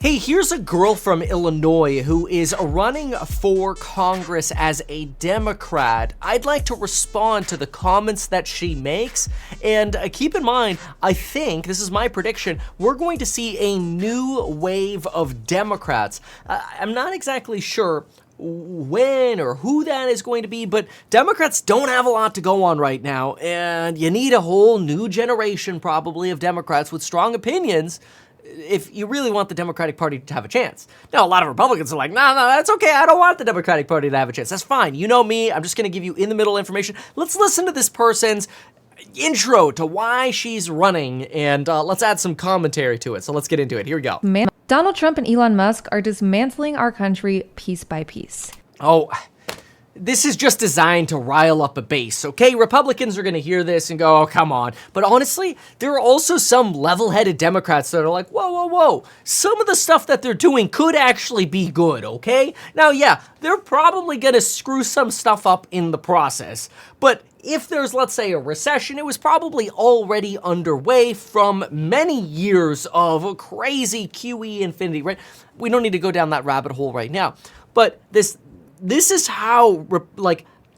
Hey, here's a girl from Illinois who is running for Congress as a Democrat. I'd like to respond to the comments that she makes, and keep in mind, I think, this is my prediction, we're going to see a new wave of Democrats. I'm not exactly sure when or who that is going to be, but Democrats don't have a lot to go on right now, and you need a whole new generation probably of Democrats with strong opinions if you really want the Democratic Party to have a chance. Now, a lot of Republicans are like, no, that's okay. I don't want the Democratic Party to have a chance. That's fine. You know me. I'm just going to give you in-the-middle information. Let's listen to this person's intro to why she's running, and let's add some commentary to it. So let's get into it. Here we go. Donald Trump and Elon Musk are dismantling our country piece by piece. Oh, this is just designed to rile up a base, okay? Republicans are going to hear this and go, oh, come on. But honestly, there are also some level-headed Democrats that are like, whoa. Some of the stuff that they're doing could actually be good, okay? Now, yeah, they're probably going to screw some stuff up in the process. But if there's, let's say, a recession, it was probably already underway from many years of crazy QE infinity, right? We don't need to go down that rabbit hole right now. But this is how,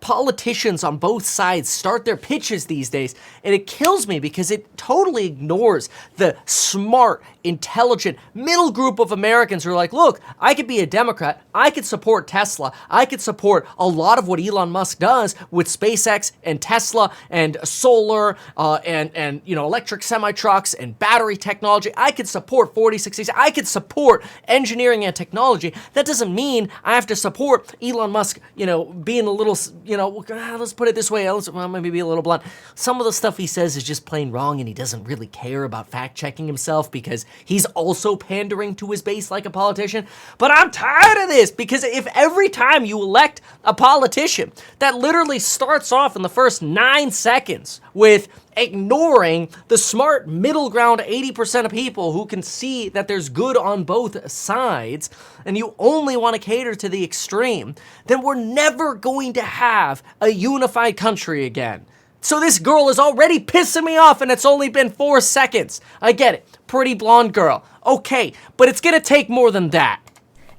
politicians on both sides start their pitches these days, and it kills me because it totally ignores the smart, intelligent middle group of Americans who are like, look, I could be a Democrat, I could support Tesla, I could support a lot of what Elon Musk does with SpaceX and Tesla and solar and electric semi-trucks and battery technology. I could support 4060s, I could support engineering and technology. That doesn't mean I have to support Elon Musk, being a little, let's put it this way, maybe be a little blunt. Some of the stuff he says is just plain wrong, and he doesn't really care about fact-checking himself because he's also pandering to his base like a politician. But I'm tired of this, because if every time you elect a politician that literally starts off in the first 9 seconds with ignoring the smart middle ground 80% of people who can see that there's good on both sides, and you only want to cater to the extreme, then we're never going to have a unified country again. So this girl is already pissing me off, and it's only been 4 seconds. I get it. Pretty blonde girl. Okay, but it's gonna take more than that.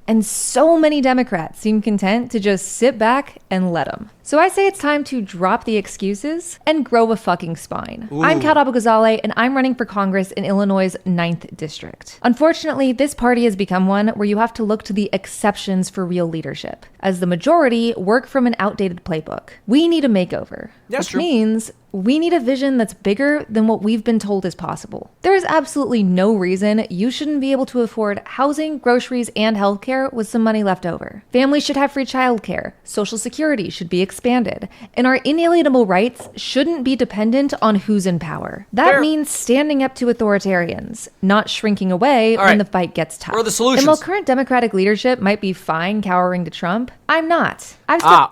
And so many Democrats seem content to just sit back and let them. So I say it's time to drop the excuses and grow a fucking spine. Ooh. I'm Abughazaleh, and I'm running for Congress in Illinois' 9th District. Unfortunately, this party has become one where you have to look to the exceptions for real leadership, as the majority work from an outdated playbook. We need a makeover, which means we need a vision that's bigger than what we've been told is possible. There is absolutely no reason you shouldn't be able to afford housing, groceries, and healthcare with some money left over. Families should have free childcare, Social Security should be expanded, and our inalienable rights shouldn't be dependent on who's in power. That means standing up to authoritarians, not shrinking away when the fight gets tough. What are the solutions? And while current Democratic leadership might be fine cowering to Trump, I'm not.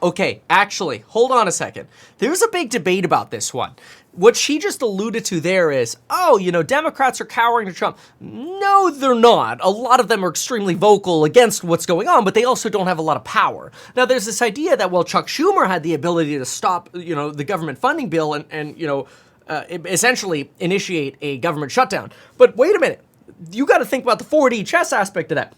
Okay. Actually, hold on a second. There's a big debate about this one. What she just alluded to there is, Democrats are cowering to Trump. No, they're not. A lot of them are extremely vocal against what's going on, but they also don't have a lot of power. Now, there's this idea that, Chuck Schumer had the ability to stop, the government funding bill and essentially initiate a government shutdown. But wait a minute. You got to think about the 4D chess aspect of that.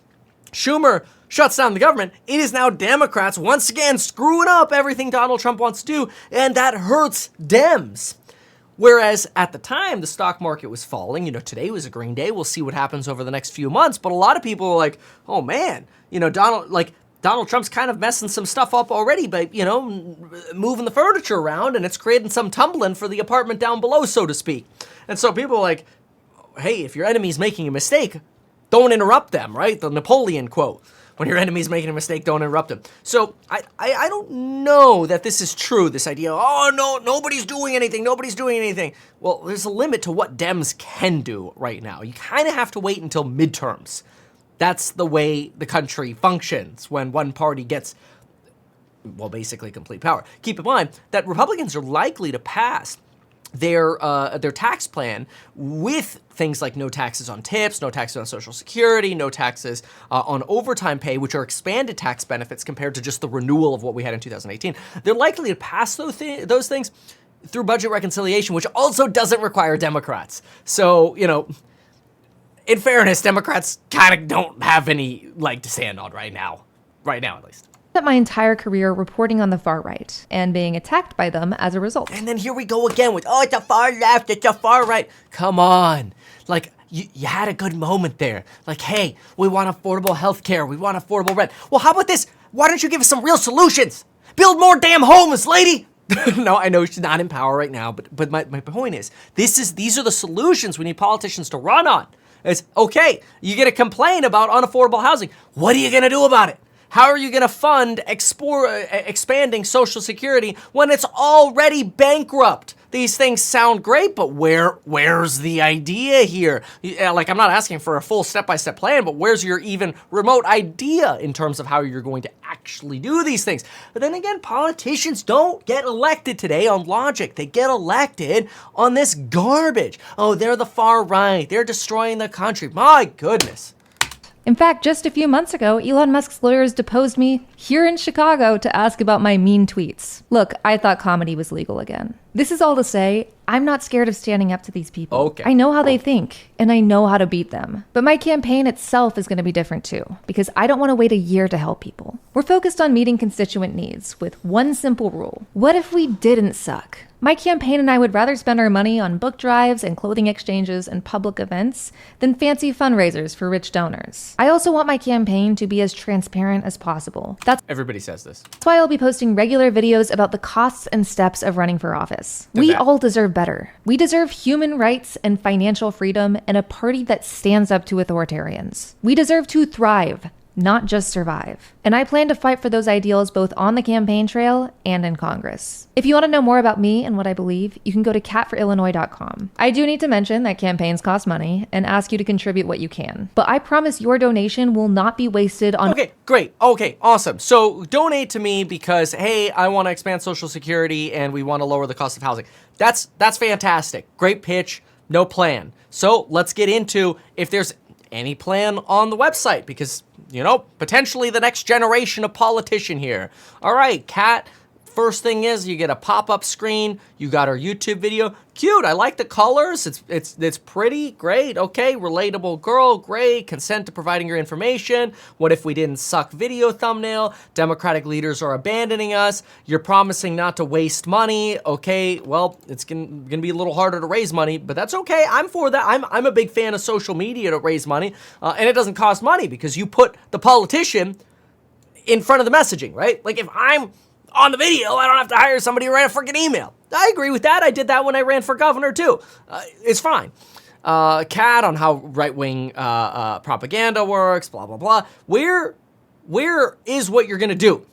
Schumer shuts down the government. It is now Democrats once again screwing up everything Donald Trump wants to do, and that hurts Dems. Whereas at the time, the stock market was falling. Today was a green day. We'll see what happens over the next few months. But a lot of people are like, oh man, Donald Trump's kind of messing some stuff up already by, moving the furniture around, and it's creating some tumbling for the apartment down below, so to speak. And so people are like, hey, if your enemy's making a mistake, don't interrupt them, right? The Napoleon quote. When your enemy's making a mistake, don't interrupt them. So I don't know that this is true, this idea, nobody's doing anything. Well, there's a limit to what Dems can do right now. You kind of have to wait until midterms. That's the way the country functions when one party gets, basically complete power. Keep in mind that Republicans are likely to pass their tax plan with things like no taxes on tips, no taxes on Social Security, no taxes on overtime pay, which are expanded tax benefits compared to just the renewal of what we had in 2018. They're likely to pass those things through budget reconciliation, which also doesn't require Democrats. So, in fairness, Democrats kind of don't have any leg to stand on right now. Right now, at least. Spent my entire career reporting on the far right and being attacked by them as a result. And then here we go again with, oh, it's the far left, it's the far right. Come on. Like, you had a good moment there. Like, hey, we want affordable health care. We want affordable rent. Well, how about this? Why don't you give us some real solutions? Build more damn homes, lady. No, I know she's not in power right now, but my point is, these are the solutions we need politicians to run on. It's, okay, you're going to complain about unaffordable housing. What are you going to do about it? How are you going to fund expanding Social Security when it's already bankrupt? These things sound great, but where's the idea here? Like, I'm not asking for a full step-by-step plan, but where's your even remote idea in terms of how you're going to actually do these things? But then again, politicians don't get elected today on logic. They get elected on this garbage. Oh, they're the far right. They're destroying the country. My goodness. In fact, just a few months ago, Elon Musk's lawyers deposed me here in Chicago to ask about my mean tweets. Look, I thought comedy was legal again. This is all to say, I'm not scared of standing up to these people. Okay. I know how they think, and I know how to beat them. But my campaign itself is going to be different too, because I don't want to wait a year to help people. We're focused on meeting constituent needs with one simple rule. What if we didn't suck? My campaign and I would rather spend our money on book drives and clothing exchanges and public events than fancy fundraisers for rich donors. I also want my campaign to be as transparent as possible. Everybody says this. That's why I'll be posting regular videos about the costs and steps of running for office. We all deserve better. We deserve human rights and financial freedom and a party that stands up to authoritarians. We deserve to thrive, not just survive. And I plan to fight for those ideals both on the campaign trail and in Congress. If you want to know more about me and what I believe, you can go to catforillinois.com. I do need to mention that campaigns cost money and ask you to contribute what you can. But I promise your donation will not be wasted on... Okay, great. Okay, awesome. So donate to me because, hey, I want to expand Social Security and we want to lower the cost of housing. That's fantastic. Great pitch, no plan. So let's get into if there's any plan on the website because, you know, potentially the next generation of politician here. All right, Kat, first thing is you get a pop-up screen. You got our YouTube video. Cute, I like the colors. It's pretty, great, okay. Relatable girl, great. Consent to providing your information. What if we didn't suck video thumbnail? Democratic leaders are abandoning us. You're promising not to waste money. Okay, well, it's gonna be a little harder to raise money, but that's okay. I'm for that. I'm a big fan of social media to raise money, and it doesn't cost money because you put the politician in front of the messaging, right? Like if I'm on the video, I don't have to hire somebody to write a freaking email. I agree with that. I did that when I ran for governor too. It's fine. Cat on how right-wing propaganda works, blah, blah, blah. Where is what you're gonna do?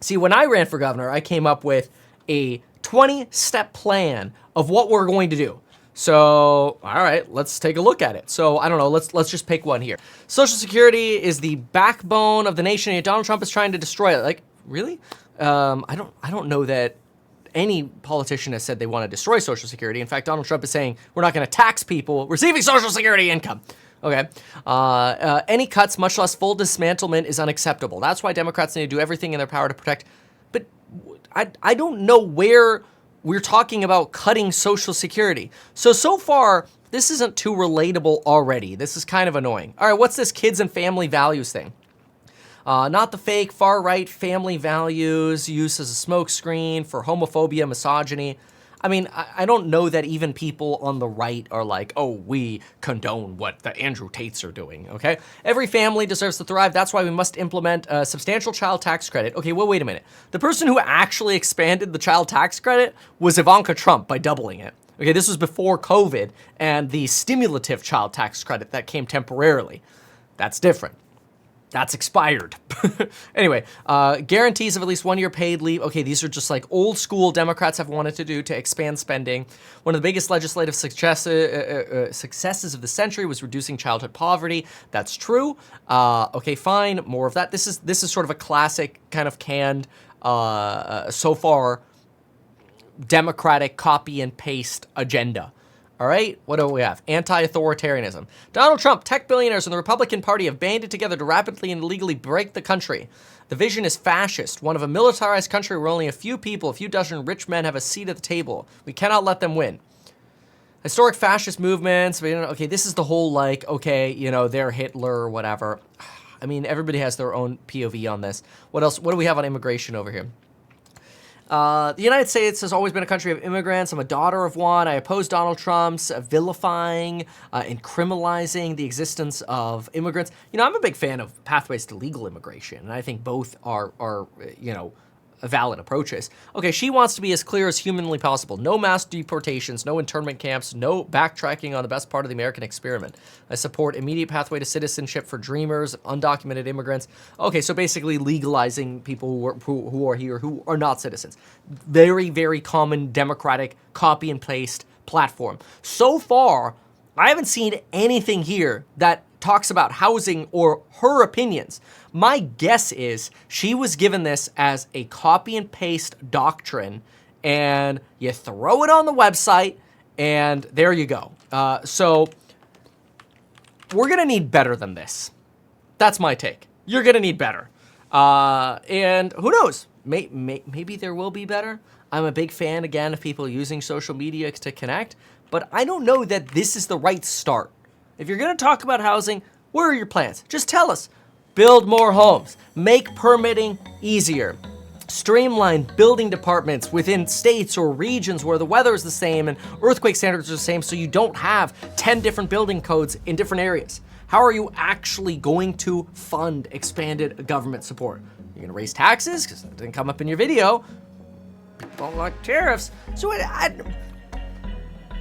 See, when I ran for governor, I came up with a 20-step plan of what we're going to do. So, all right, let's take a look at it. So, I don't know, let's just pick one here. Social Security is the backbone of the nation, and Donald Trump is trying to destroy it. Like, really? I don't know that any politician has said they want to destroy Social Security. In fact, Donald Trump is saying we're not going to tax people receiving Social Security income. Okay. Any cuts, much less full dismantlement, is unacceptable. That's why Democrats need to do everything in their power to protect. But I don't know where we're talking about cutting Social Security. So far, this isn't too relatable already. This is kind of annoying. All right, what's this kids and family values thing? Not the fake far-right family values used as a smokescreen for homophobia, misogyny. I mean, I don't know that even people on the right are like, oh, we condone what the Andrew Tates are doing, okay? Every family deserves to thrive. That's why we must implement a substantial child tax credit. Okay, well, wait a minute. The person who actually expanded the child tax credit was Ivanka Trump by doubling it. Okay, this was before COVID and the stimulative child tax credit that came temporarily. That's different. That's expired. Anyway, guarantees of at least 1 year paid leave. Okay, these are just like old school Democrats have wanted to do to expand spending. One of the biggest legislative successes of the century was reducing childhood poverty. That's true. Okay, fine. More of that. This is sort of a classic kind of canned, so far, Democratic copy and paste agenda. All right, what do we have? Anti-authoritarianism. Donald Trump, tech billionaires, and the Republican Party have banded together to rapidly and illegally break the country. The vision is fascist, one of a militarized country where only a few people, a few dozen rich men have a seat at the table. We cannot let them win. Historic fascist movements. Okay, this is the whole like, okay, they're Hitler or whatever. I mean, everybody has their own POV on this. What else? What do we have on immigration over here? The United States has always been a country of immigrants. I'm a daughter of one. I oppose Donald Trump's vilifying and criminalizing the existence of immigrants. I'm a big fan of pathways to legal immigration, and I think both are valid approaches. Okay, she wants to be as clear as humanly possible. No mass deportations, no internment camps, no backtracking on the best part of the American experiment. I support immediate pathway to citizenship for dreamers, undocumented immigrants. Okay, so basically legalizing people who are here who are not citizens. Very, very common democratic copy and paste platform. So far, I haven't seen anything here that talks about housing or her opinions. My guess is she was given this as a copy and paste doctrine, and you throw it on the website, and there you go. So we're gonna need better than this. That's my take. You're gonna need better. And who knows? Maybe there will be better. I'm a big fan, again, of people using social media to connect, but I don't know that this is the right start. If you're gonna talk about housing, what are your plans? Just tell us. Build more homes. Make permitting easier. Streamline building departments within states or regions where the weather is the same and earthquake standards are the same, so you don't have 10 different building codes in different areas. How are you actually going to fund expanded government support? You're gonna raise taxes? Because it didn't come up in your video. People don't like tariffs. So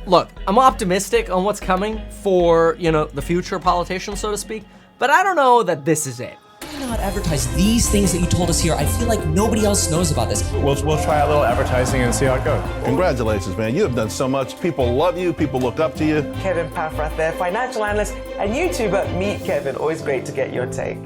look, I'm optimistic on what's coming for, the future politicians, so to speak, but I don't know that this is it. Why not advertise these things that you told us here? I feel like nobody else knows about this. We'll try a little advertising and see how it goes. Congratulations, man. You have done so much. People love you. People look up to you. Kevin Paffrath there, financial analyst and YouTuber. Meet Kevin. Always great to get your take.